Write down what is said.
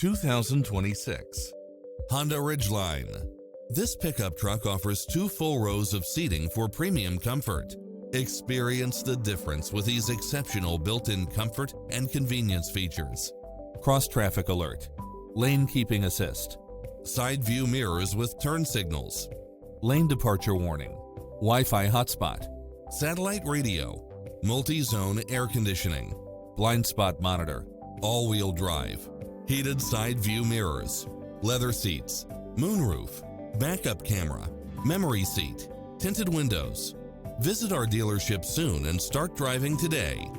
2026 Honda Ridgeline. This pickup truck offers 2 full rows of seating for premium comfort. Experience the difference with these exceptional built-in comfort and convenience features. Cross-traffic alert, lane keeping assist, side view mirrors with turn signals, lane departure warning, Wi-Fi hotspot, satellite radio, multi-zone air conditioning, blind spot monitor, all-wheel drive, heated side view mirrors, leather seats, moonroof, backup camera, memory seat, tinted windows. Visit our dealership soon and start driving today.